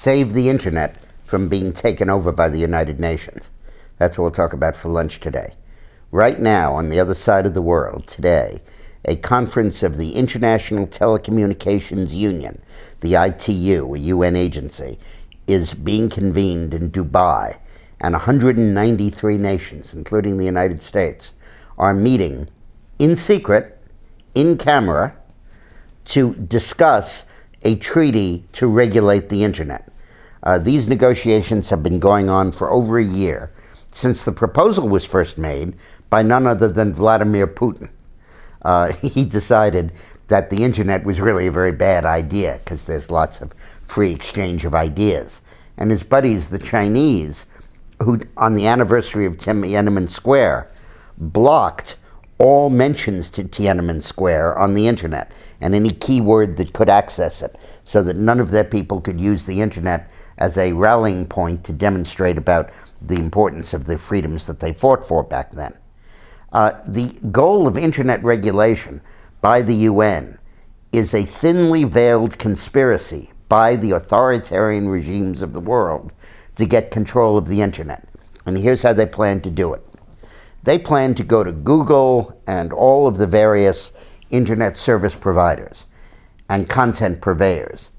save the internet from being taken over by the United Nations. That's what we'll talk about for lunch today. Right now, on the other side of the world, today, a conference of the International Telecommunications Union, the ITU, a UN agency, is being convened in Dubai, and 193 nations, including the United States, are meeting in secret, in camera, to discuss a treaty to regulate the internet. These negotiations have been going on for over a year, since the proposal was first made by none other than Vladimir Putin. He decided that the internet was really a very bad idea because there's lots of free exchange of ideas. And his buddies, the Chinese, who on the anniversary of Tiananmen Square, blocked all mentions to Tiananmen Square on the internet and any keyword that could access it, so that none of their people could use the internet as a rallying point to demonstrate about the importance of the freedoms that they fought for back then. The goal of internet regulation by the UN is a thinly veiled conspiracy by the authoritarian regimes of the world to get control of the internet. And here's how they plan to do it. They plan to go to Google and all of the various internet service providers and content purveyors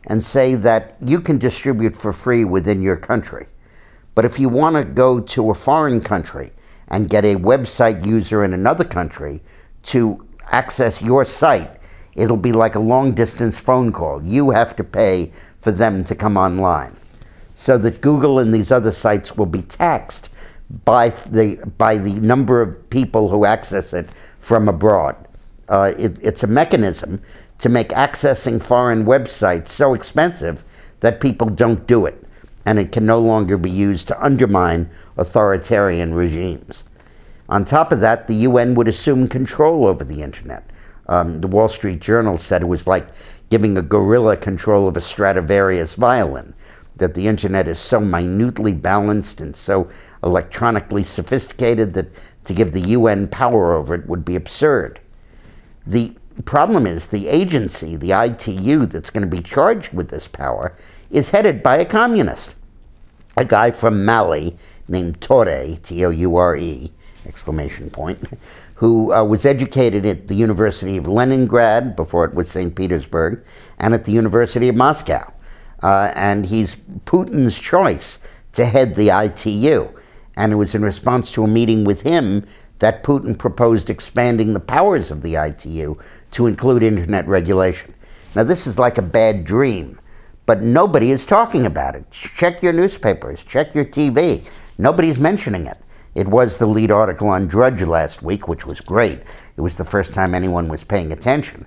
and say that you can distribute for free within your country. But if you want to go to a foreign country and get a website user in another country to access your site, it'll be like a long-distance phone call. You have to pay for them to come online. So that Google and these other sites will be taxed by the number of people who access it from abroad. It's a mechanism to make accessing foreign websites so expensive that people don't do it, and it can no longer be used to undermine authoritarian regimes. On top of that, the UN would assume control over the internet. The Wall Street Journal said it was like giving a gorilla control of a Stradivarius violin, that the internet is so minutely balanced and so electronically sophisticated that to give the UN power over it would be absurd. The problem is the agency, the ITU, that's going to be charged with this power is headed by a communist, a guy from Mali named Toure, T-O-U-R-E, exclamation point, who was educated at the University of Leningrad, before it was St. Petersburg, and at the University of Moscow. And he's Putin's choice to head the ITU. And it was in response to a meeting with him that Putin proposed expanding the powers of the ITU to include internet regulation. Now, this is like a bad dream, but nobody is talking about it. Check your newspapers, check your TV. Nobody's mentioning it. It was the lead article on Drudge last week, which was great. It was the first time anyone was paying attention.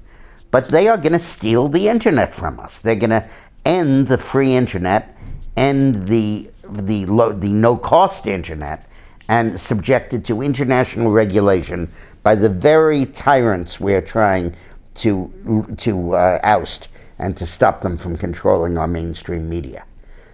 But they are going to steal the internet from us. They're going to end the free internet, end the no-cost internet, and subject it to international regulation by the very tyrants we're trying to oust and to stop them from controlling our mainstream media.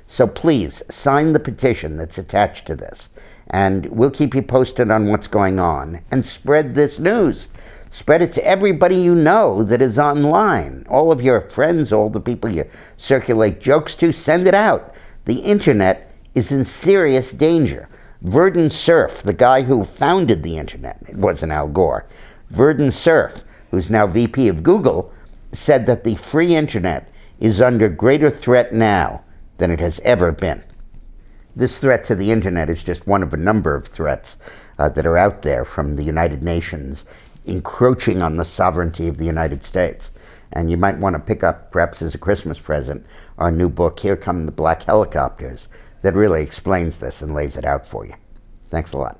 So please, sign the petition that's attached to this, and we'll keep you posted on what's going on, and spread this news. Spread it to everybody you know that is online. All of your friends, all the people you circulate jokes to, send it out. The internet is in serious danger. Verdun Cerf, the guy who founded the internet, it wasn't Al Gore, Verdun Cerf, who's now VP of Google, said that the free internet is under greater threat now than it has ever been. This threat to the internet is just one of a number of threats that are out there from the United Nations encroaching on the sovereignty of the United States. And you might want to pick up, perhaps as a Christmas present, our new book, Here Come the Black Helicopters, that really explains this and lays it out for you. Thanks a lot.